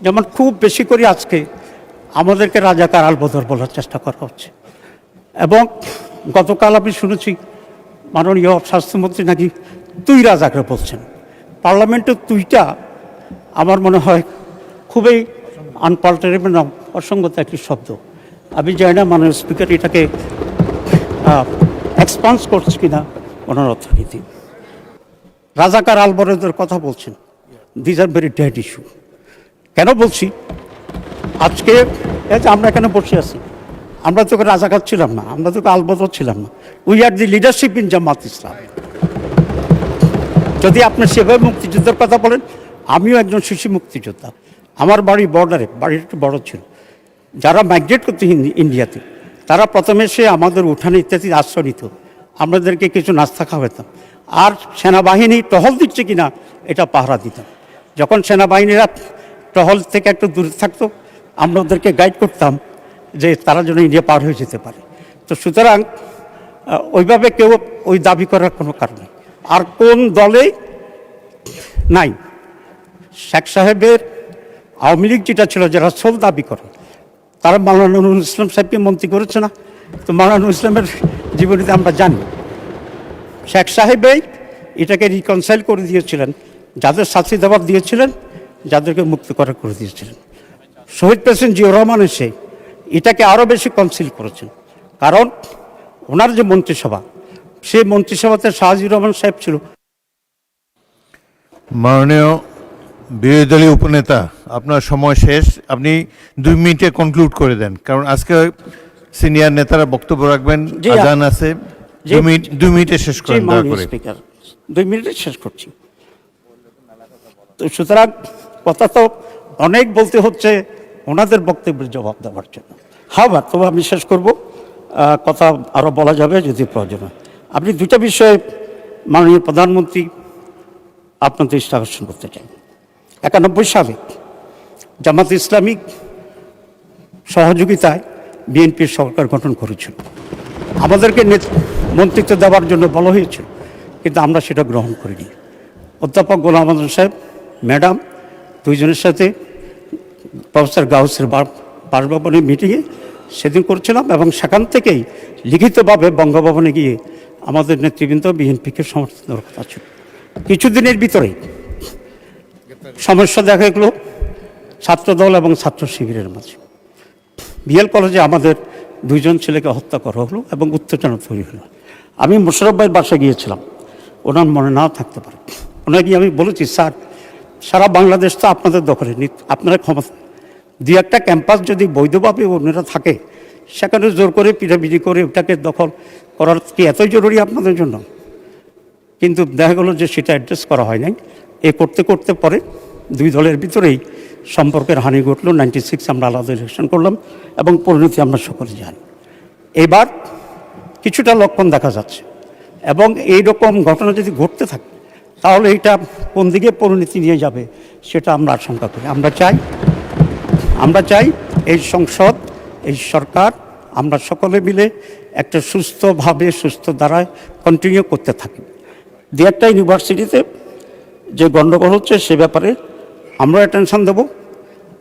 যেমন খুব বেশি করে আজকে আমাদেরকে রাজাকার আলবদর বলার চেষ্টা করা হচ্ছে। এবং গতকাল আমি শুনেছি মাননীয় স্বাস্থ্যমন্ত্রী নাকি তুই রাজাকার বলছেন। পার্লামেন্টের তুইটা আমার মনে হয় খুবই আনপাল্টারেবল, অসঙ্গত একটি শব্দ। আমি জানি না মাননীয় স্পিকার এটাকে এক্সপান্স করছে কিনা ওনার অর্থনীতি। রাজাকার আলবদরের কথা বলছেন, this are very dead issue. কেন বলছি, আজকে আমরা এখানে বসে আছি, আমরা তোকে রাজাকার ছিলাম না, আমরা তোকে আলবদর ছিলাম না, we are the leadership in Jamaat Islam. যদি আপনি সেভাবে মুক্তিযুদ্ধের কথা বলেন, আমিও একজন শিশু মুক্তিযোদ্ধা। আমার বাড়ি বর্ডারে, বাড়ি একটু বড় ছিল। যারা মাইগ্রেট করতে ইন্ডিয়াতে, তারা প্রথমে সে আমাদের উঠানে ইত্যাদি আশ্রয় নিত, আমাদেরকে কিছু নাস্তা খাওয়াতাম, আর সেনাবাহিনী টহল দিচ্ছে কিনা এটা পাহারা দিতাম। যখন সেনাবাহিনীরা টহল থেকে একটু দূরে থাকতো, আমরা ওদেরকে গাইড করতাম যে তারা যেন ইন্ডিয়া পার হয়ে যেতে পারে। তো সুতরাং ওইভাবে কেউ ওই দাবি করার কোনো কারণ নেই। আর কোন দলে নাই, শেখ সাহেবের আওয়ামী লীগ যেটা ছিল, যারা সোল দাবি করে, তারা মাওলানা নুরুল ইসলাম সাহেবকে মন্ত্রী করেছে না? তো মাওলানা নুরুল ইসলামের জীবনীতে আমরা জানি শেখ সাহেবেই এটাকে রিকনসাইল করে দিয়েছিলেন, যাদের শাস্তি দেওয়ার দিয়েছিলেন, যাদেরকে মুক্ত করা করে দিয়েছিলেন। শহীদ প্রেসিডেন্ট জিয়াউর রহমান এসে এটাকে আরও বেশি কনসিল করেছেন, কারণ ওনার যে মন্ত্রিসভা, সেই মন্ত্রিসভাতে শাহজিউর রহমান সাহেব ছিল। মাননীয় বিরোধী দলীয় উপনেতা, আপনার সময় শেষ, আপনি 2 মিনিটে কনক্লুড করে দেন, কারণ আজকে সিনিয়র নেতারা বক্তব্য রাখবেন, আজান আছে। 2 মিনিটে শেষ করেন দয়া করে। 2 মিনিটে শেষ করছি। তো সুতরাং কথা তো অনেক বলতে হচ্ছে ওনাদের বক্তব্যের জবাব দেওয়ার জন্য। হ্যাঁ, তবে আমি শেষ করব, কথা আরও বলা যাবে যদি প্রয়োজন হয়। আপনি 2টা বিষয়ে মাননীয় প্রধানমন্ত্রী আপনার দৃষ্টি আকর্ষণ করতে চাই। 91 সালে জামাত ইসলামিক সহযোগিতায় বিএনপির সরকার গঠন করেছিল। আমাদেরকে মন্ত্রিত্ব দেওয়ার জন্য বলা হয়েছিল, কিন্তু আমরা সেটা গ্রহণ করিনি। অধ্যাপক গোলাম আজম সাহেব, ম্যাডাম, দুইজনের সাথে প্রফেসর গাউসের বাসভবনে মিটিংয়ে সেদিন করছিলাম, এবং সেখান থেকেই লিখিতভাবে বঙ্গভবনে গিয়ে আমাদের নেতৃবৃন্দ বিএনপিকে সমর্থন দেওয়ার কথা ছিল। কিছুদিনের ভিতরেই সমস্যা দেখা গেল ছাত্রদল এবং ছাত্র শিবিরের মাঝে। বিএল কলেজে আমাদের 2জন ছেলেকে হত্যা করা হলো এবং উত্তেজনা তৈরি হলো। আমি মোশাররফ ভাইয়ের বাসায় গিয়েছিলাম, ওনার মনে নাও থাকতে পারে। ওনাকে আমি বলেছি, স্যার, সারা বাংলাদেশ তো আপনাদের দখলে, আপনারা ক্ষমতা, 2-1টা ক্যাম্পাস যদি বৈধভাবে অন্যরা থাকে, সেখানে জোর করে পিটাপিটি করে ওটাকে দখল করার কি এতই জরুরি আপনাদের জন্য? কিন্তু দেখা গেলো যে সেটা অ্যাড্রেস করা হয় নাই। করতে করতে পরে 2 দলের ভিতরেই সম্পর্কের হানি ঘটল। 96 আমরা আলাদা ইলেকশন করলাম এবং পরিণতি আমরা সকলে জানি। এবার কিছুটা লক্ষণ দেখা যাচ্ছে, এবং এই রকম ঘটনা যদি ঘটতে থাকে, তাহলে এটা কোন দিকে পরিণতি নিয়ে যাবে সেটা আমরা আশঙ্কা করি। আমরা চাই এই সংসদ, এই সরকার, আমরা সকলে মিলে একটা সুস্থভাবে, সুস্থ ধারায় কন্টিনিউ করতে থাকি। 2-1টা ইউনিভার্সিটিতে যে গণ্ডগোল হচ্ছে সে ব্যাপারে আমরা অ্যাটেনশন দেব,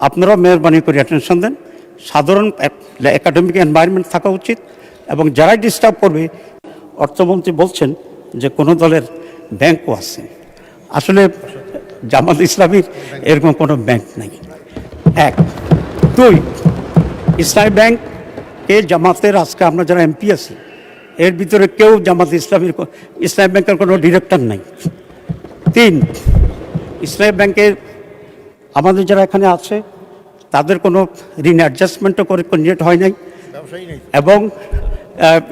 আপনারাও মেহরবানি করে অ্যাটেনশন দেন। সাধারণ একাডেমিক এনভায়রনমেন্ট থাকা উচিত, এবং যারাই ডিস্টার্ব করবে, অর্থমন্ত্রী বলছেন যে কোনো দলের ব্যাংকও আছে। আসলে জামাত ইসলামীর এরকম কোনো ব্যাংক নেই। 1, 2, ইসলামী ব্যাংকে জামাতের আজকে আমরা যারা এমপি আছি, এর ভিতরে কেউ জামাত ইসলামী ব্যাংকের কোনো ডিরেক্টর নাই। 3, ইসলামী ব্যাংকের আমাদের যারা এখানে আছে তাদের কোনো ঋণ অ্যাডজাস্টমেন্টও করে কন্ডিনেট হয় নাই, এবং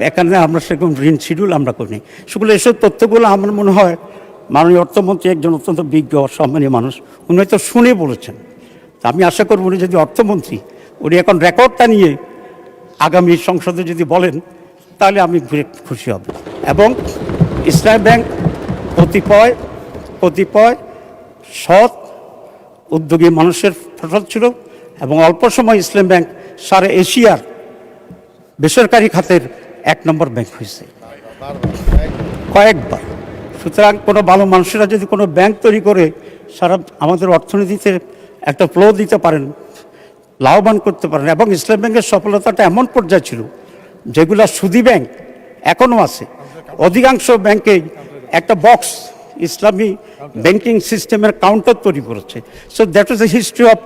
এখানে আমরা সেরকম ঋণ শিডিউল আমরা করি নাই। সেগুলো এসব তথ্যগুলো আমার মনে হয় মাননীয় অর্থমন্ত্রী একজন অত্যন্ত বিজ্ঞ সম্মানীয় মানুষ, উনি হয়তো শুনে বলেছেন। তা আমি আশা করব উনি যদি অর্থমন্ত্রী, উনি এখন রেকর্ডটা নিয়ে আগামী সংসদে যদি বলেন, তাহলে আমি খুশি হব। এবং ইসলামী ব্যাংক কতিপয় সৎ উদ্যোগী মানুষের ফসল ছিল, এবং অল্প সময় ইসলামী ব্যাংক সারা এশিয়ার বেসরকারি খাতের 1 নম্বর ব্যাংক হয়েছে কয়েকবার। সুতরাং কোনো ভালো মানুষেরা যদি কোনো ব্যাংক তৈরি করে সারা আমাদের অর্থনীতিতে একটা ফ্লো দিতে পারেন, লাভবান করতে পারেন। এবং ইসলামী ব্যাংকের সফলতাটা এমন পর্যায়ে ছিল, যেগুলো সুদী ব্যাংক এখনও আছে। অধিকাংশ ব্যাংকে একটা বক্স ইসলামী ব্যাংকিং সিস্টেমের কাউন্টার তৈরি করেছে। So that is the history of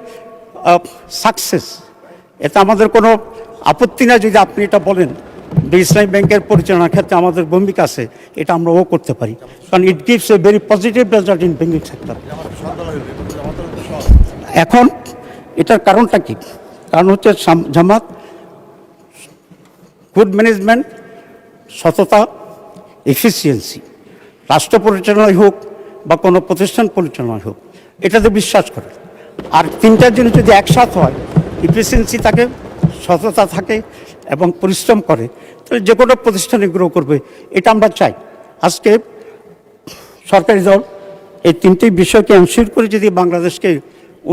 success. এতে আমাদের কোনো আপত্তি না যদি আপনি এটা বলেন যে ইসলামী ব্যাংকের পরিচালনার ক্ষেত্রে আমাদের ভূমিকা আছে, এটা আমরা করতে পারি, কারণ it gives a very positive result in banking sector. এখন এটার কারণটা কি? কারণ হচ্ছে জামাত গুড ম্যানেজমেন্ট, সততা, এফিসিয়েন্সি, রাষ্ট্র পরিচালনায় হোক বা কোনো প্রতিষ্ঠান পরিচালনায় হোক, এটাতে বিশ্বাস করে। আর তিনটার জিনিস যদি একসাথে হয়, এফিসিয়েন্সি থাকে, সততা থাকে এবং পরিশ্রম করে, তাহলে যে কোনো প্রতিষ্ঠানে গ্রো করবে, এটা আমরা চাই। আজকে সরকারি দল এই তিনটি বিষয়কে এনশিওর করে যদি বাংলাদেশকে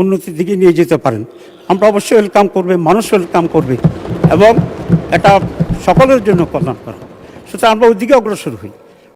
উন্নতির দিকে নিয়ে যেতে পারেন, আমরা অবশ্যই ওয়েলকাম করবে, মানুষ ওয়েলকাম করবে এবং এটা সকলের জন্য কল্যাণ করা। সুতরাং আমরা ওই দিকে অগ্রসর হই।